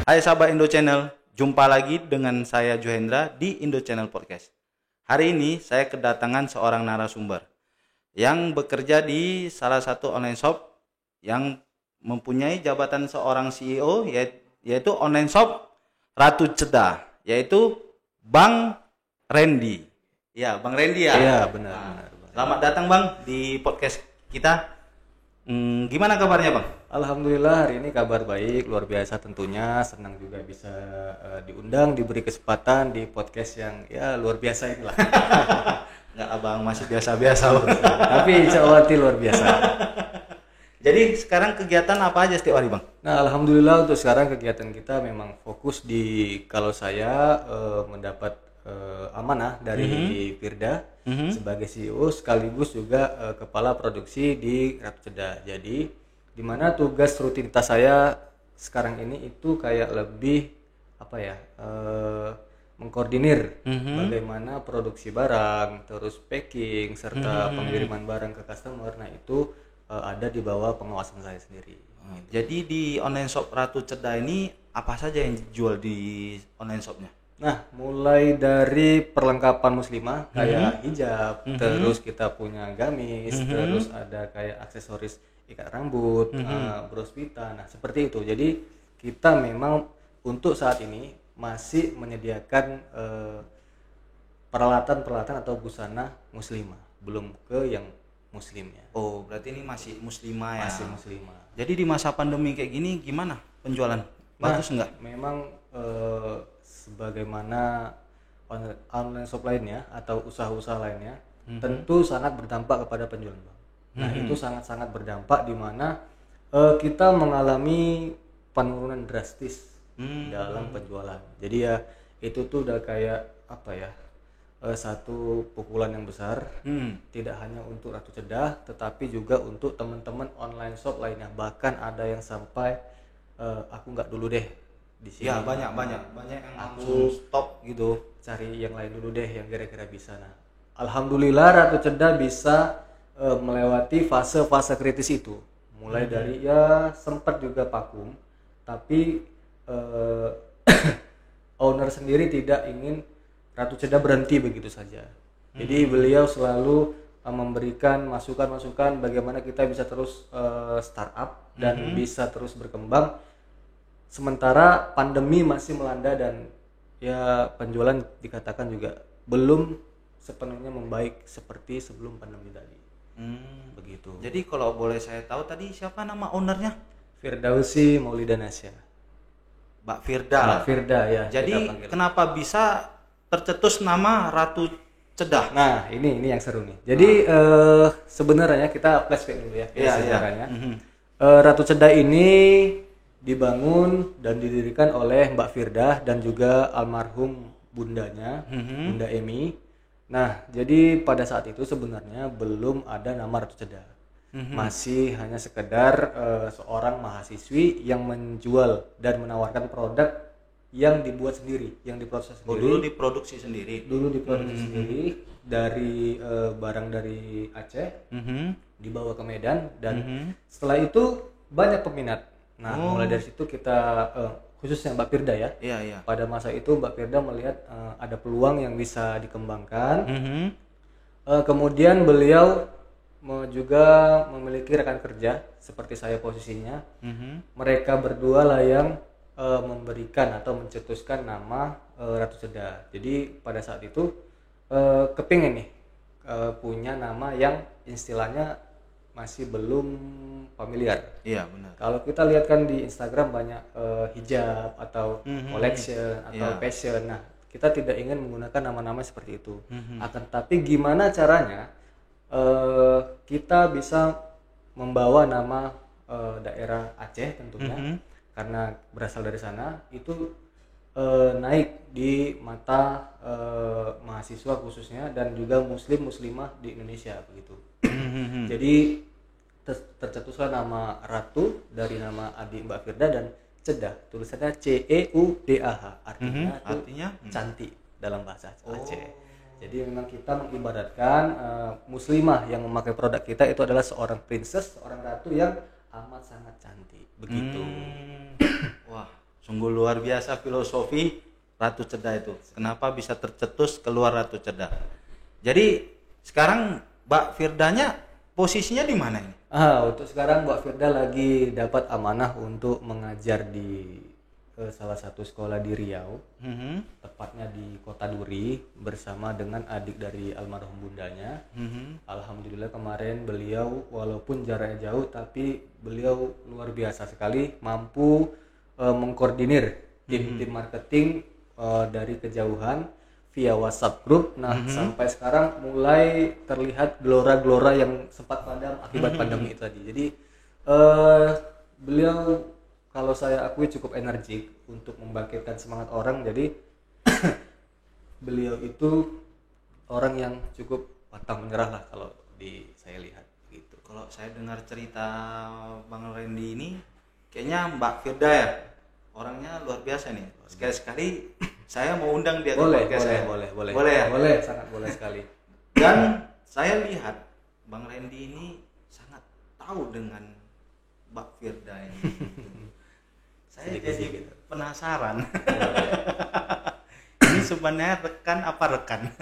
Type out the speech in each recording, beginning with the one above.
Hai sahabat Indo Channel, jumpa lagi dengan saya Johendra di Indo Channel Podcast. Hari ini saya kedatangan seorang narasumber yang bekerja di salah satu online shop yang mempunyai jabatan seorang CEO, yaitu online shop Ratu Cedah, yaitu Bang Randy. Ya, Bang Randy ya. Iya, benar. Selamat datang Bang di podcast kita. Gimana kabarnya Bang? Alhamdulillah hari ini kabar baik, luar biasa tentunya. Senang juga bisa diundang, diberi kesempatan di podcast yang ya luar biasa inilah. Enggak Abang, masih biasa-biasa Bang. Tapi insya Allah luar biasa. Jadi sekarang kegiatan apa aja setiap hari Bang? Nah, alhamdulillah untuk sekarang kegiatan kita memang fokus di kalau saya mendapat amanah dari Firda sebagai CEO sekaligus juga kepala produksi di Ratu Cedah. Jadi di mana tugas rutinitas saya sekarang ini itu kayak lebih apa ya, mengkoordinir bagaimana produksi barang, terus packing serta pengiriman barang ke customer. Nah itu ada di bawah pengawasan saya sendiri. Jadi di online shop Ratu Cedah ini apa saja yang dijual di online shopnya? Nah, mulai dari perlengkapan muslimah kayak hijab, terus kita punya gamis, terus ada kayak aksesoris ikat rambut, bros pita. Nah, seperti itu. Jadi kita memang untuk saat ini masih menyediakan peralatan-peralatan atau busana muslimah, belum ke yang muslimnya. Oh, berarti ini masih muslimah ya? Masih muslimah. Jadi di masa pandemi kayak gini gimana penjualan? Bagus enggak? Memang sebagaimana online shop lainnya atau usaha-usaha lainnya tentu sangat berdampak kepada penjualan, Bang. Nah, itu sangat-sangat berdampak di mana kita mengalami penurunan drastis dalam penjualan. Jadi ya itu tuh udah kayak apa ya? Satu pukulan yang besar, tidak hanya untuk Ratu Cedah tetapi juga untuk teman-teman online shop lainnya. Bahkan ada yang sampai aku nggak dulu deh di sini. Ya, banyak yang langsung stop gitu. Cari yang lain dulu deh yang kira-kira bisa. Nah, alhamdulillah Ratu Cedah bisa melewati fase-fase kritis itu. Mulai dari ya sempat juga vakum, tapi owner sendiri tidak ingin Ratu Cedah berhenti begitu saja. Jadi beliau selalu memberikan masukan-masukan bagaimana kita bisa terus startup dan bisa terus berkembang. Sementara pandemi masih melanda dan ya penjualan dikatakan juga belum sepenuhnya membaik seperti sebelum pandemi tadi. Begitu. Jadi kalau boleh saya tahu tadi siapa nama ownernya? Firdausi Maulidanasya. Mbak Firda. Mbak Firda ya. Jadi kenapa bisa tercetus nama Ratu Cedah? Nah, ini yang seru nih. Jadi sebenarnya kita flashback dulu ya. Sejarahnya. Ratu Cedah ini dibangun dan didirikan oleh Mbak Firda dan juga almarhum bundanya, Bunda Emi. Nah, jadi pada saat itu sebenarnya belum ada nama Ratu Cedah. Masih hanya sekedar seorang mahasiswi yang menjual dan menawarkan produk yang dibuat sendiri, yang diproses sendiri. Dulu diproduksi sendiri. Sendiri dari barang dari Aceh, dibawa ke Medan dan setelah itu banyak peminat. Nah, mulai dari situ kita khususnya Mbak Firda ya. Iya. Pada masa itu Mbak Firda melihat ada peluang yang bisa dikembangkan. Kemudian beliau juga memiliki rekan kerja seperti saya posisinya. Mereka berdua lah yang memberikan atau mencetuskan nama Ratu Cedah. Jadi pada saat itu kepingin nih punya nama yang istilahnya masih belum familiar. Iya, benar. Kalau kita lihat kan di Instagram banyak hijab atau collection atau fashion. Nah, kita tidak ingin menggunakan nama-nama seperti itu. Akan tapi gimana caranya kita bisa membawa nama daerah Aceh tentunya karena berasal dari sana itu naik di mata mahasiswa khususnya dan juga muslimah di Indonesia begitu. Jadi tercetuslah nama Ratu dari nama adik Mbak Firda dan Cedah, tulisannya CEUDAH, artinya cantik dalam bahasa Aceh. Jadi memang kita mengibaratkan muslimah yang memakai produk kita itu adalah seorang princess, seorang ratu yang amat sangat cantik. Begitu. Wah, Sungguh luar biasa filosofi Ratu Ceda itu. Kenapa bisa tercetus keluar Ratu Ceda? Jadi sekarang Mbak Firdanya posisinya di mana ini? Untuk sekarang Mbak Firda lagi dapat amanah untuk mengajar di salah satu sekolah di Riau, tepatnya di Kota Duri, bersama dengan adik dari almarhum bundanya. Alhamdulillah kemarin beliau walaupun jaraknya jauh, tapi beliau luar biasa sekali, mampu mengkoordinir tim marketing dari kejauhan via WhatsApp group. Nah, sampai sekarang mulai terlihat gelora-gelora yang sempat padam akibat pandemi itu tadi. Jadi beliau, kalau saya akui, cukup energik untuk membangkitkan semangat orang. Jadi beliau itu orang yang cukup pantang menyerah lah kalau saya lihat gitu. Kalau saya dengar cerita Bang Randy ini, kayaknya Mbak Firda ya orangnya luar biasa nih. Sekali-sekali saya mau undang dia ke podcast saya. Boleh ya? Boleh, sangat boleh sekali. Dan saya lihat Bang Randy ini sangat tahu dengan Mbak Firda ini. Saya jadi penasaran. Ini sebenarnya rekan apa rekan?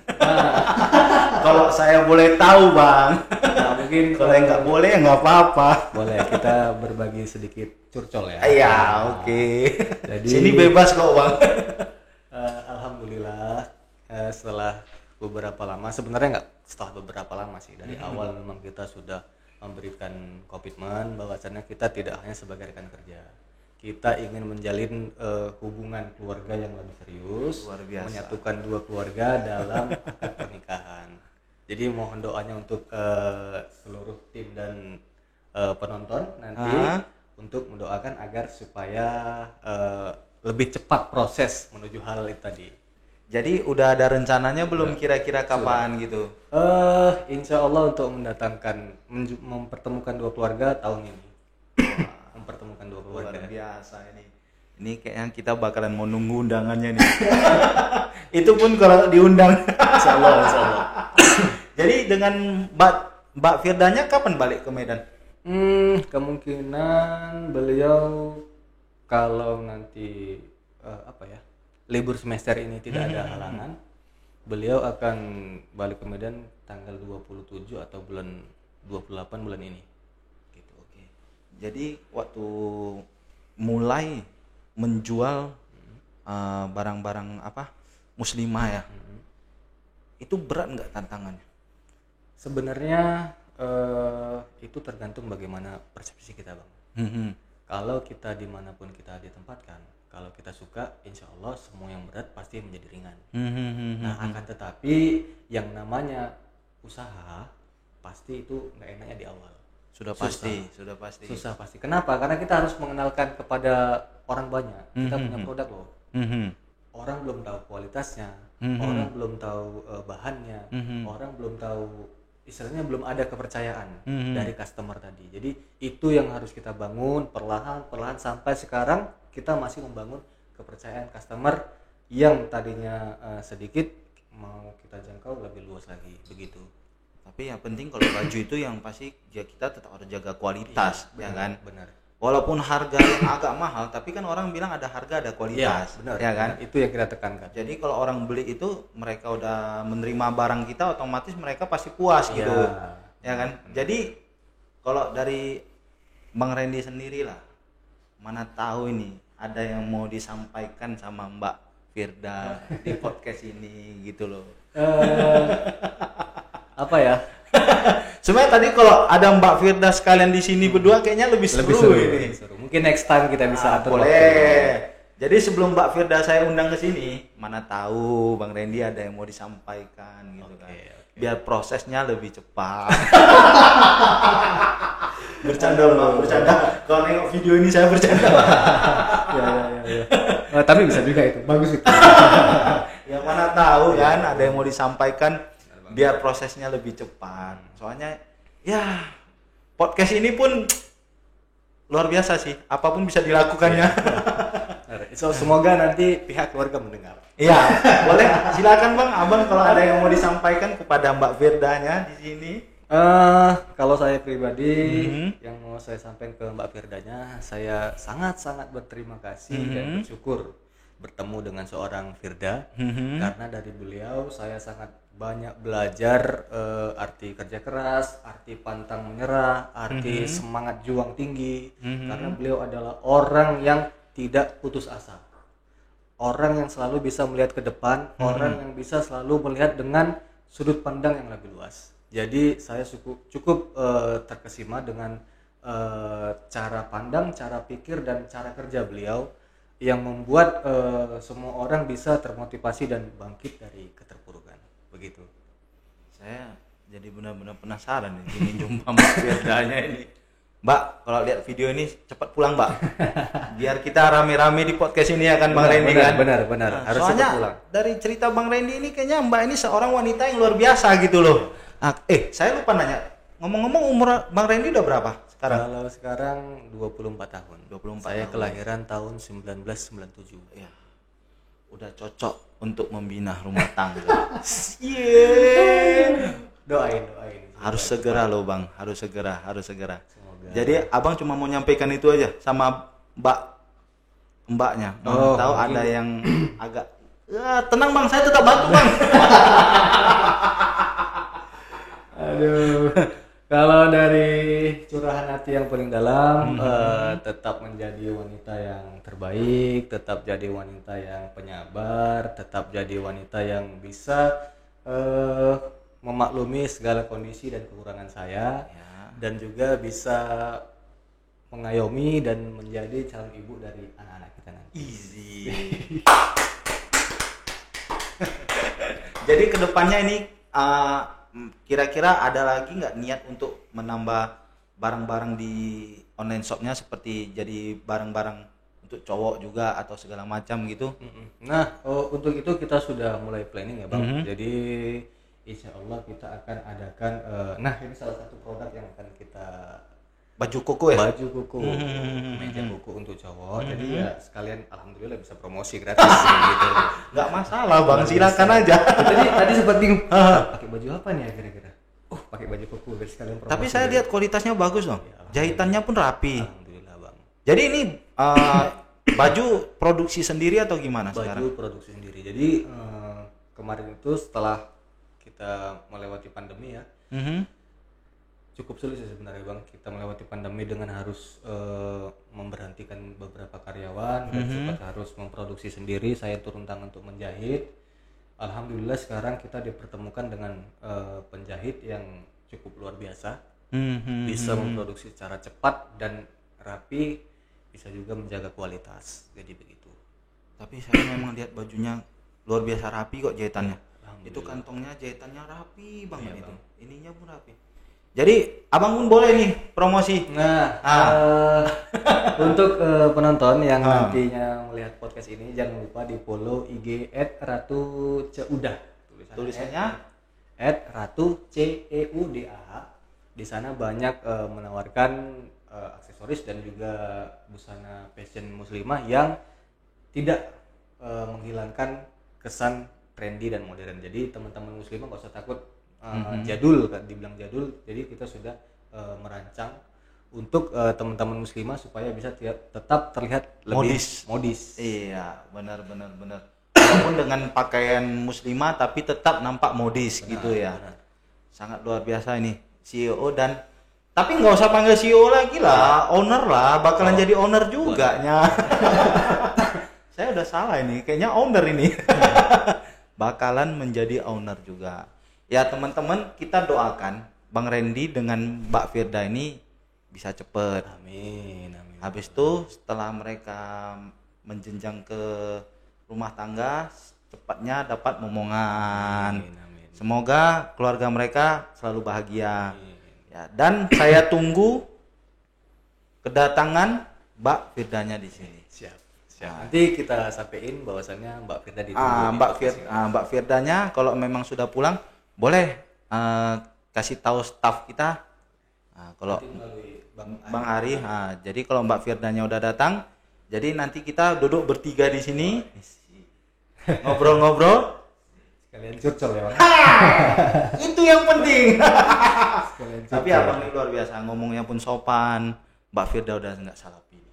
Kalau saya boleh tahu, Bang. Nah, mungkin kalau nggak boleh ya nggak apa-apa. Boleh, kita berbagi sedikit curcol ya. Iya, oke. Jadi sini bebas kok, Bang. Alhamdulillah setelah beberapa lama, sebenarnya nggak setelah beberapa lama sih, dari awal memang kita sudah memberikan komitmen bahwasannya kita tidak hanya sebagai rekan kerja, kita ingin menjalin hubungan keluarga yang lebih serius, luar biasa, menyatukan dua keluarga dalam akad pernikahan. Jadi mohon doanya untuk seluruh tim dan penonton nanti untuk mendoakan agar supaya lebih cepat proses menuju hal itu tadi. Jadi udah ada rencananya belum kira-kira kapan gitu? Insya Allah untuk mempertemukan dua keluarga tahun ini. Mempertemukan dua keluarga. Luar biasa ini. Ini kayaknya kita bakalan mau nunggu undangannya nih. Itu pun kalau diundang. Insya Allah. Jadi dengan Mbak Firdanya kapan balik ke Medan? Kemungkinan beliau kalau nanti libur semester ini tidak ada halangan, beliau akan balik ke Medan tanggal 27 atau bulan 28 bulan ini. Gitu, oke. Jadi waktu mulai menjual barang-barang muslimah ya, itu berat nggak tantangannya? Sebenarnya itu tergantung bagaimana persepsi kita, Bang. Kalau kita dimanapun kita ditempatkan, kalau kita suka, insya Allah semua yang berat pasti menjadi ringan. Nah, akan tetapi yang namanya usaha pasti itu nggak enaknya di awal. Sudah pasti. Susah pasti. Kenapa? Karena kita harus mengenalkan kepada orang banyak. Kita punya produk loh. Orang belum tahu kualitasnya, orang belum tahu bahannya, orang belum tahu, istilahnya belum ada kepercayaan dari customer tadi. Jadi itu yang harus kita bangun perlahan sampai sekarang kita masih membangun kepercayaan customer yang tadinya sedikit, mau kita jangkau lebih luas lagi begitu. Tapi yang penting kalau baju itu yang pasti kita tetap harus jaga kualitas, ya kan? Benar. Walaupun harga yang agak mahal, tapi kan orang bilang ada harga ada kualitas, benar, ya kan? Benar. Itu yang kita tekankan. Jadi kalau orang beli itu mereka udah menerima barang kita, otomatis mereka pasti puas gitu, ya kan? Jadi kalau dari Bang Randy sendiri lah, mana tahu ini ada yang mau disampaikan sama Mbak Firda di podcast ini gitu loh. Apa ya? Sebenarnya tadi kalau ada Mbak Firda sekalian di sini berdua kayaknya lebih seru ini. Mungkin next time kita bisa atur. Boleh. Jadi sebelum Mbak Firda saya undang ke sini, mana tahu Bang Randy ada yang mau disampaikan gitu kan. Biar prosesnya lebih cepat. Bercanda Mbak, bercanda. Kalau nengok video ini saya bercanda. Ya. Tapi bisa juga itu. Bagus itu. Ya mana tahu kan ada yang mau disampaikan biar prosesnya lebih cepat. Soalnya ya podcast ini pun luar biasa sih. Apapun bisa dilakukannya. So, semoga nanti pihak keluarga mendengar. Iya, boleh. Silakan Bang, Abang kalau ada yang mau disampaikan kepada Mbak Firdanya di sini. Kalau saya pribadi yang mau saya sampaikan ke Mbak Firdanya, saya sangat-sangat berterima kasih dan bersyukur bertemu dengan seorang Firda karena dari beliau saya sangat banyak belajar arti kerja keras, arti pantang menyerah, arti semangat juang tinggi karena beliau adalah orang yang tidak putus asa. Orang yang selalu bisa melihat ke depan, orang yang bisa selalu melihat dengan sudut pandang yang lebih luas. Jadi saya cukup terkesima dengan cara pandang, cara pikir dan cara kerja beliau yang membuat semua orang bisa termotivasi dan bangkit dari keterpurukan. Begitu. Saya jadi benar-benar penasaran nih ini jumpa Mbak Firdanya ini. Mbak, kalau lihat video ini cepat pulang, Mbak. Biar kita rame-rame di podcast ini ya kan Bang Randy kan. Benar. Harus cepat pulang. Soalnya dari cerita Bang Randy ini kayaknya Mbak ini seorang wanita yang luar biasa gitu loh. Saya lupa nanya. Ngomong-ngomong umur Bang Randy udah berapa sekarang? Kalau sekarang 24 tahun. 24 saya tahun. Kelahiran tahun 1997. Ya. Udah cocok untuk membina rumah tangga. Yeah. Doain. Harus segera loh Bang, harus segera. Semoga. Jadi Abang cuma mau nyampaikan itu aja sama mbaknya. Mau tahu ada yang agak tenang Bang, saya tetap bantu Bang. Aduh, kalau dari curahan hati yang paling dalam, tetap menjadi wanita yang terbaik, tetap jadi wanita yang penyabar, tetap jadi wanita yang bisa memaklumi segala kondisi dan kekurangan saya, dan juga bisa mengayomi dan menjadi calon ibu dari anak-anak kita nanti. Easy. Jadi kedepannya ini kira-kira ada lagi nggak niat untuk menambah barang-barang di online shopnya seperti jadi barang-barang untuk cowok juga atau segala macam gitu? Nah, untuk itu kita sudah mulai planning ya Bang. Jadi insya Allah kita akan adakan, nah ini salah satu produk yang akan kita baju kuku ya? Baju kuku, meja kuku untuk cowok. Jadi ya sekalian alhamdulillah bisa promosi gratis gitu. Nggak masalah Bang, silakan aja. Tadi sempat bingung, pakai baju apa nih ya kira-kira? Pakai baju kuku biar sekalian promosi. Tapi saya lihat kualitasnya bagus dong. Jahitannya pun rapi. Alhamdulillah Bang. Jadi ini baju produksi sendiri atau gimana sekarang? Baju produksi sendiri. Jadi kemarin itu setelah kita melewati pandemi ya, cukup sulit sih sebenarnya Bang, kita melewati pandemi dengan harus memberhentikan beberapa karyawan dan sempat harus memproduksi sendiri. Saya turun tangan untuk menjahit. Alhamdulillah sekarang kita dipertemukan dengan penjahit yang cukup luar biasa, bisa memproduksi secara cepat dan rapi, bisa juga menjaga kualitas. Jadi begitu. Tapi saya memang lihat bajunya luar biasa rapi kok jahitannya. Itu kantongnya jahitannya rapi banget itu. Ininya pun rapi. Jadi Abang pun boleh nih promosi. Nah, untuk penonton yang nantinya melihat podcast ini jangan lupa di follow IG @ratuceudah. Tulisannya @ratuceudah. Di sana banyak menawarkan aksesoris dan juga busana fashion muslimah yang tidak menghilangkan kesan trendy dan modern. Jadi teman-teman muslimah nggak usah takut jadul, kan dibilang jadul. Jadi kita sudah merancang untuk teman-teman muslimah supaya bisa tetap terlihat lebih modis. Iya, benar. Walaupun dengan pakaian muslimah tapi tetap nampak modis gitu ya. Benar. Sangat luar biasa ini CEO dan tapi nggak usah panggil CEO lagi lah, owner lah, bakalan jadi owner juga nya. Saya udah salah ini, kayaknya owner ini. Bakalan menjadi owner juga. Ya teman-teman, kita doakan Bang Randy dengan Mbak Firda ini bisa cepet. Amin. Habis itu setelah mereka menjenjang ke rumah tangga, cepatnya dapat momongan. Amin. Semoga keluarga mereka selalu bahagia. Ya, dan saya tunggu kedatangan Mbak Firdanya di sini. Siap. Nanti kita sampaikan bahwasannya Mbak Firda ditunggu. Mbak Firdanya kalau memang sudah pulang boleh kasih tahu staf kita. Kalau Bang Ari, jadi kalau Mbak Firdanya udah datang, jadi nanti kita duduk bertiga di sini ngobrol-ngobrol. Sekalian curcol ya Bang. Itu yang penting. Sekalian Tapi curcol. abang ini luar biasa, ngomongnya pun sopan. Mbak Firda udah nggak salah pilih.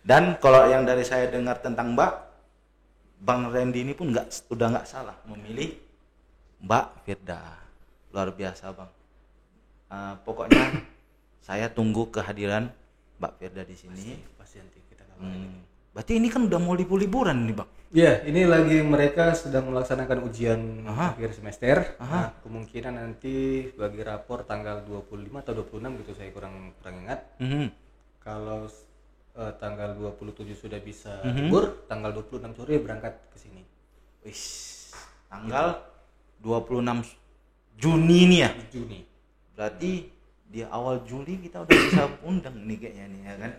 Dan kalau yang dari saya dengar tentang Bang Randy ini pun udah nggak salah memilih Mbak Firda. Luar biasa Bang. Pokoknya saya tunggu kehadiran Mbak Firda di sini. Pasti nanti kita kabarin. Berarti ini kan udah mau liburan nih Bang. Iya, ini lagi mereka sedang melaksanakan ujian akhir semester. Nah, kemungkinan nanti bagi rapor tanggal 25 atau 26 gitu, saya kurang ingat. Kalau tanggal 27 sudah bisa libur, tanggal 26 sore berangkat ke sini. Wih, tanggal 26 Juni nih ya. Juni. Berarti di awal Juli kita udah bisa undang nih kayaknya nih ya kan.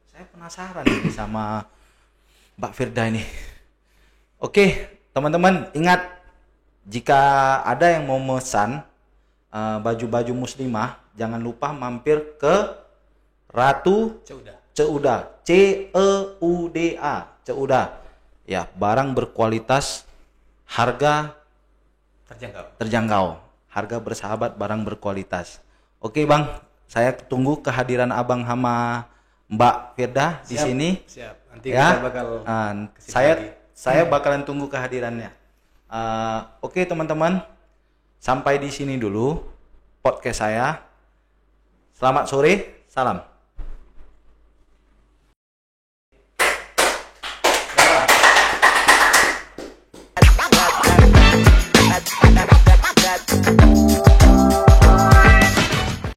Saya penasaran nih sama Mbak Firda ini. Oke, teman-teman ingat, jika ada yang mau memesan baju-baju muslimah, jangan lupa mampir ke Ratu Ceuda, Ceuda. Ya, barang berkualitas, harga terjangkau, harga bersahabat, barang berkualitas. Oke Bang, saya tunggu kehadiran Abang sama Mbak Firda di sini. Siap. Nanti Ya, kita bakal saya bakalan tunggu kehadirannya. Oke teman-teman, sampai di sini dulu podcast saya. Selamat sore, salam.